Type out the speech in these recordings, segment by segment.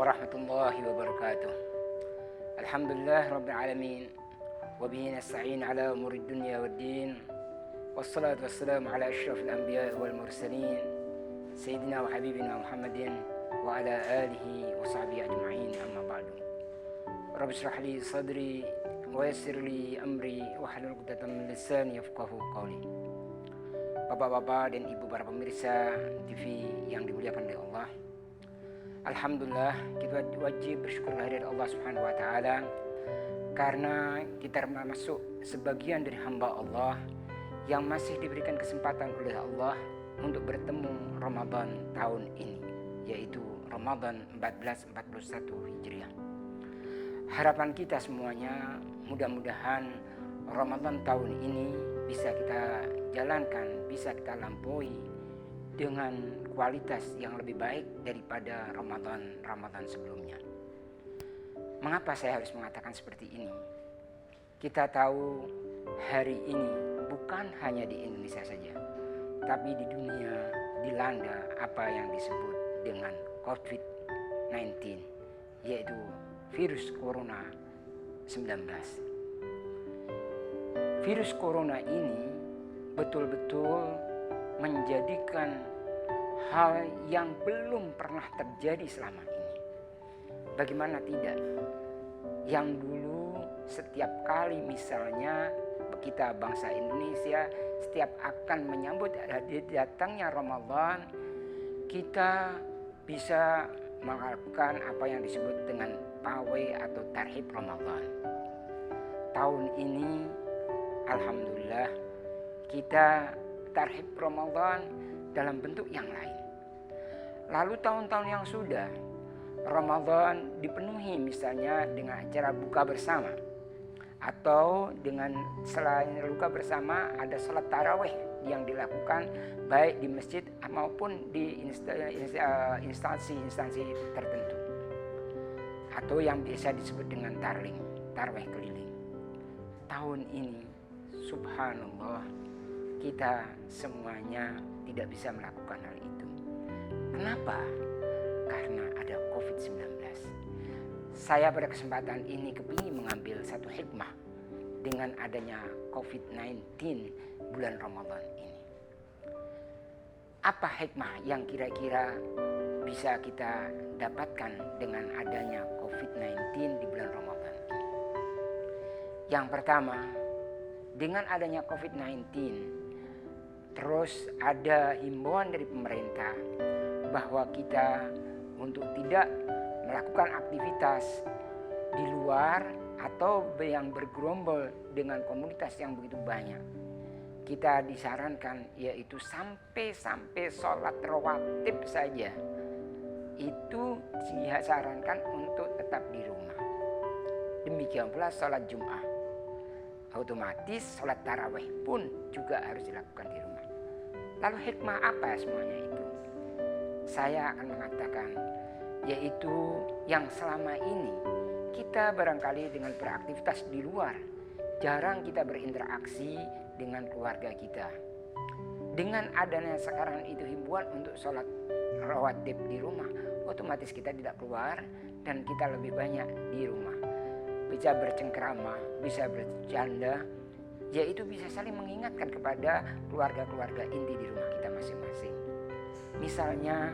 warahmatullahi wabarakatuh. Alhamdulillah rabbil alamin wa bihi nasta'in ala umurid dunya waddin. Wassalatu wassalamu ala asyrafil anbiya wal mursalin sayyidina wa habibina Muhammadin wa ala alihi wa sahbihi ajma'in, amma ba'du. Rabbi shrah li sadri wa yassir li amri wa hlul 'uqdatam min lisani yafqahu qawli. Bapak-bapak dan ibu para pemirsa TV yang dimuliakan oleh Allah, alhamdulillah kita wajib bersyukur kehadirat Allah Subhanahu wa taala karena kita termasuk sebagian dari hamba Allah yang masih diberikan kesempatan oleh Allah untuk bertemu Ramadan tahun ini, yaitu Ramadan 1441 Hijriah. Harapan kita semuanya mudah-mudahan Ramadan tahun ini bisa kita jalankan, bisa kita lampaui dengan kualitas yang lebih baik daripada Ramadan sebelumnya. Mengapa saya harus mengatakan seperti ini? Kita tahu hari ini bukan hanya di Indonesia saja, tapi di dunia dilanda apa yang disebut dengan COVID-19, yaitu virus corona 19. Virus corona ini betul-betul menjadikan hal yang belum pernah terjadi selama ini. Bagaimana tidak? Yang dulu setiap kali misalnya kita bangsa Indonesia setiap akan menyambut datangnya Ramadan, kita bisa melakukan apa yang disebut dengan pawai atau tarhib Ramadan. Tahun ini alhamdulillah kita tarhib Ramadan dalam bentuk yang lain. Lalu tahun-tahun yang sudah Ramadan dipenuhi misalnya dengan acara buka bersama, atau dengan selain buka bersama ada salat tarawih yang dilakukan baik di masjid maupun di instansi tertentu, atau yang biasa disebut dengan tarawih keliling. Tahun ini subhanallah kita semuanya tidak bisa melakukan hal itu. Kenapa? Karena ada COVID-19. Saya pada kesempatan ini kepingin mengambil satu hikmah dengan adanya COVID-19 bulan Ramadan ini. Apa hikmah yang kira-kira bisa kita dapatkan dengan adanya COVID-19 di bulan Ramadan ini? Yang pertama, dengan adanya COVID-19, terus ada himbauan dari pemerintah bahwa kita untuk tidak melakukan aktivitas di luar atau yang bergerombol dengan komunitas yang begitu banyak. Kita disarankan yaitu sampai sholat rawatib saja itu disarankan untuk tetap di rumah. Demikian pula sholat Jumat. Otomatis sholat tarawih pun juga harus dilakukan di rumah. Lalu hikmah apa semuanya itu? Saya akan mengatakan yaitu yang selama ini kita barangkali dengan beraktivitas di luar, jarang kita berinteraksi dengan keluarga kita. Dengan adanya sekarang itu himbauan untuk sholat rawatib di rumah, otomatis kita tidak keluar dan kita lebih banyak di rumah. Bisa bercengkrama, bisa bercanda, yaitu bisa saling mengingatkan kepada keluarga-keluarga inti di rumah kita masing-masing. Misalnya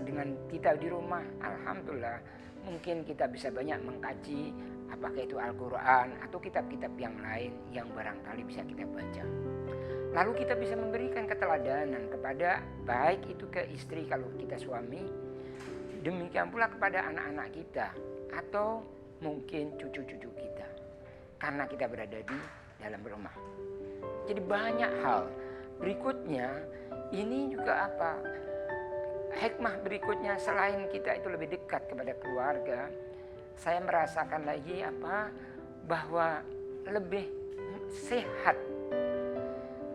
dengan kita di rumah, alhamdulillah mungkin kita bisa banyak mengkaji apakah itu Al-Quran atau kitab-kitab yang lain yang barangkali bisa kita baca. Lalu kita bisa memberikan keteladanan kepada baik itu ke istri kalau kita suami, demikian pula kepada anak-anak kita atau mungkin cucu-cucu kita, karena kita berada di dalam rumah. Jadi banyak hal. Berikutnya ini juga apa? Hikmah berikutnya selain kita itu lebih dekat kepada keluarga, saya merasakan lagi apa? Bahwa lebih sehat.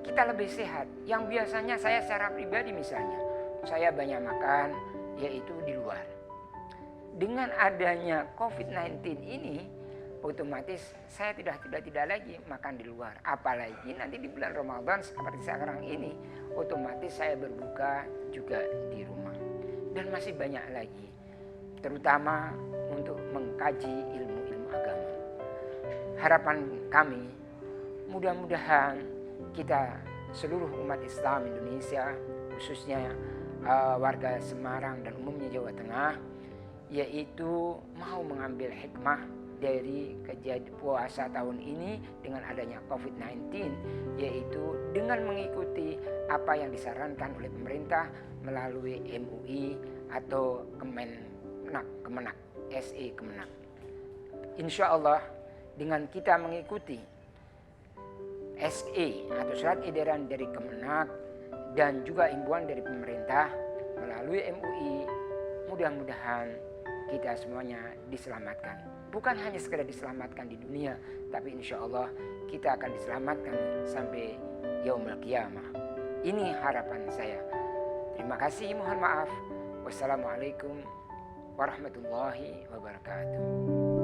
Kita lebih sehat. Yang biasanya saya secara pribadi misalnya, saya banyak makan yaitu di luar. Dengan adanya COVID-19 ini, otomatis saya tidak lagi makan di luar. Apalagi nanti di bulan Ramadan seperti sekarang ini, otomatis saya berbuka juga di rumah. Dan masih banyak lagi. terutama untuk mengkaji ilmu-ilmu agama. Harapan kami, mudah-mudahan kita seluruh umat Islam Indonesia, khususnya warga Semarang dan umumnya Jawa Tengah, yaitu mau mengambil hikmah dari kejadian puasa tahun ini dengan adanya COVID-19, yaitu dengan mengikuti apa yang disarankan oleh pemerintah melalui MUI atau Kemenak, SE Kemenak. Insya Allah dengan kita mengikuti SE atau surat edaran dari Kemenak dan juga imbauan dari pemerintah melalui MUI, mudah-mudahan kita semuanya diselamatkan. Bukan hanya sekedar diselamatkan di dunia, tapi insya Allah kita akan diselamatkan sampai yaumul qiyamah. Ini harapan saya. Terima kasih, mohon maaf. Wassalamualaikum warahmatullahi wabarakatuh.